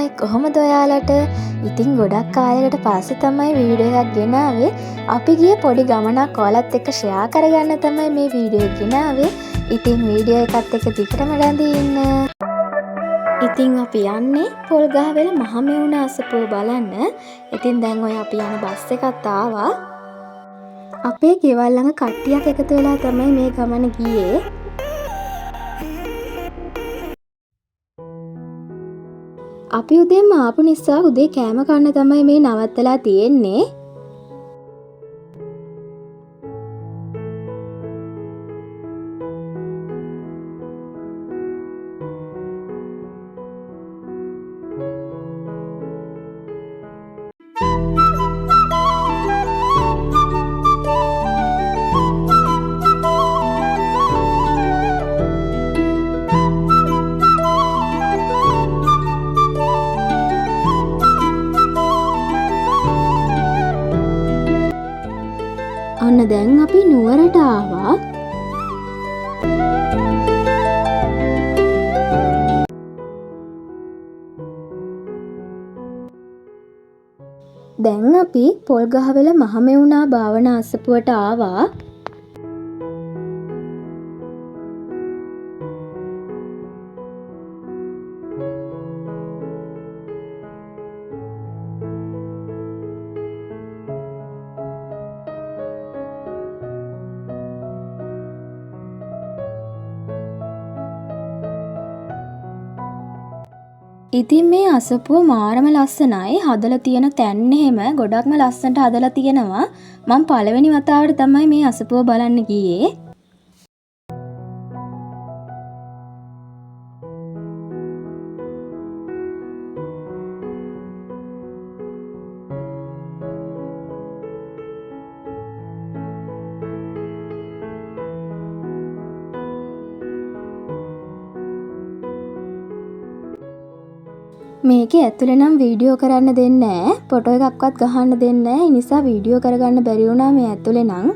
Hi කොහොමද ඔයාලට? ඉතින් ගොඩක් කාලයකට පස්සේ තමයි වීඩියෝ එකක් ගෙනාවේ. අපි ගියේ පොඩි ගමනක් ඔයාලත් එක්ක ෂෙයා කරගන්න තමයි මේ වීඩියෝ එක ගෙනාවේ. ඉතින් වීඩියෝ එකත් එක්ක දිගටම රැඳී ඉන්න. ඉතින් අපි යන්නේ පොල්ගහවෙල මහමෙවුන අසපුව බලන්න. ඉතින් දැන් ඔය අපි යන බස් එකත් ආවා. අපේ ගෙවල් ළඟ කට්ටියක් එකතු වෙලා තමයි මේ ගමන ගියේ. අපි උදේම ආපු නිසා උදේ කෑම කන්න තමයි මේ නවත්තලා තියෙන්නේ. ඔන්න දැන් අපි නුවරට ආවා. දැන් අපි පොල්ගහවෙල මහමෙවුනා භාවනා අසපුවට ආවා. ඉතින් මේ අසපුව මාරම ලස්සනයි. හදලා තියෙන තැන් එහෙම ගොඩක්ම ලස්සනට හදලා තියෙනවා. මම පළවෙනි වතාවට තමයි මේ අසපුව බලන්න ගියේ. මේකේ ඇතුලේ නම් වීඩියෝ කරන්න දෙන්නේ නැහැ. ෆොටෝ එකක්වත් ගහන්න දෙන්නේ නැහැ. ඒ නිසා වීඩියෝ කරගන්න බැරි වුණා මේ ඇතුලේ නම්.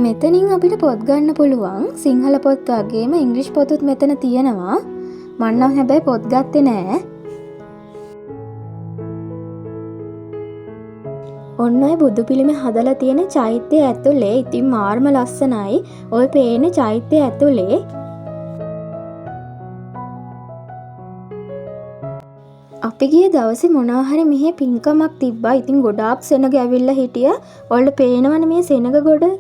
මෙතනින් අපිට පොත් ගන්න පුළුවන්. සිංහල පොත් වගේම ඉංග්‍රීසි පොතුත් මෙතන තියෙනවා. මම නම් හැබැයි පොත් ගත්තේ නෑ. ඔන්න ඔය බුදු පිළිම හදලා තියෙන චෛත්‍යය ඇතුලේ ඉතින් මාර්ම ලස්සනයි. ඔය පේන චෛත්‍යය ඇතුලේ අපි ගිය දවසේ මොනවා හරි මෙහි පින්කමක් තිබ්බා. ඉතින් ගොඩාක් සෙනග ඇවිල්ලා හිටියා. ඔයාලට පේනවනේ මේ සෙනග ගොඩ.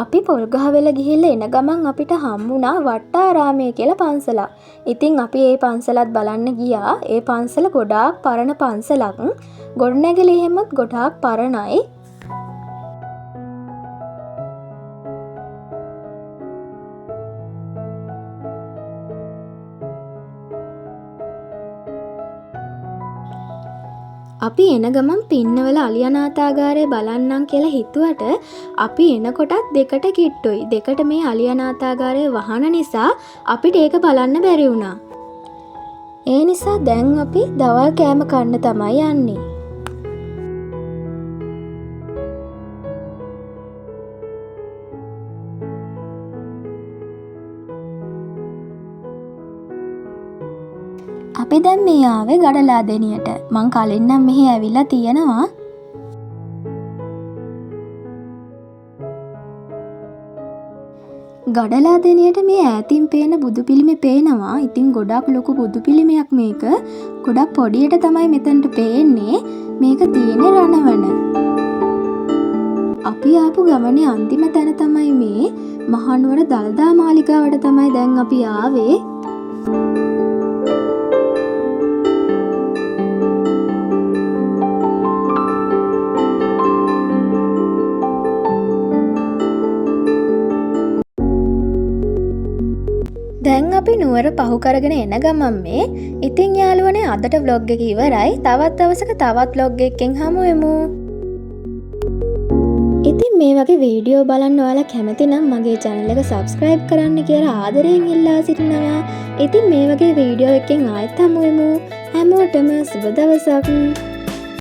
අපි පොල්ගහවෙල ගිහිල්ලා එන ගමන් අපිට හම්බුණා වට්ටාරාමය කියලා පන්සලක්. ඉතින් අපි ඒ පන්සලත් බලන්න ගියා. ඒ පන්සල ගොඩාක් පරණ පන්සලක්. ගොඩනැගිලි එහෙමත් ගොඩාක් පරණයි. අපි එන ගමන් පින්නවල අලියනාථාගාරය බලන්නම් කියලා හිතුවට අපි එනකොටත් දෙකට කිට්ටුයි. දෙකට මේ අලියනාථාගාරය වහන නිසා අපිට ඒක බලන්න බැරි වුණා. ඒ නිසා දැන් අපි දවල් කෑම කන්න තමයි යන්නේ. අපි දැන් මේ ආවේ ගඩලාදෙනියට. මං කලින් නම් මෙහි ඇවිල්ලා තියෙනවා. ගඩලාදෙනියට මේ ඈතින් පේන බුදු පිළිමේ පේනවා. ඉතින් ගොඩක් ලොකු බුදු පිළිමයක් මේක. ගොඩක් පොඩියට තමයි මෙතනට පේන්නේ. මේක තියෙන්නේ රණවන. අපි ආපු ගමනේ අන්තිම තැන තමයි මේ මහනුවර දළදා මාලිගාවට තමයි දැන් අපි ආවේ. දැන් අපි නුවර පහු කරගෙන එන ගමන් මේ ඉතින් යාළුවනේ අදට vlog එක ඉවරයි. තවත් දවසක තවත් vlog එකකින් හමු වෙමු. ඉතින් මේ වගේ වීඩියෝ බලන්න ඔයාලා කැමති නම් මගේ channel එක subscribe කරන්න කියලා ආදරයෙන් ඉල්ලා සිටිනවා. ඉතින් මේ වගේ වීඩියෝ එකකින් ආයෙත් හමු වෙමු. හැමෝටම සුබ දවසක්.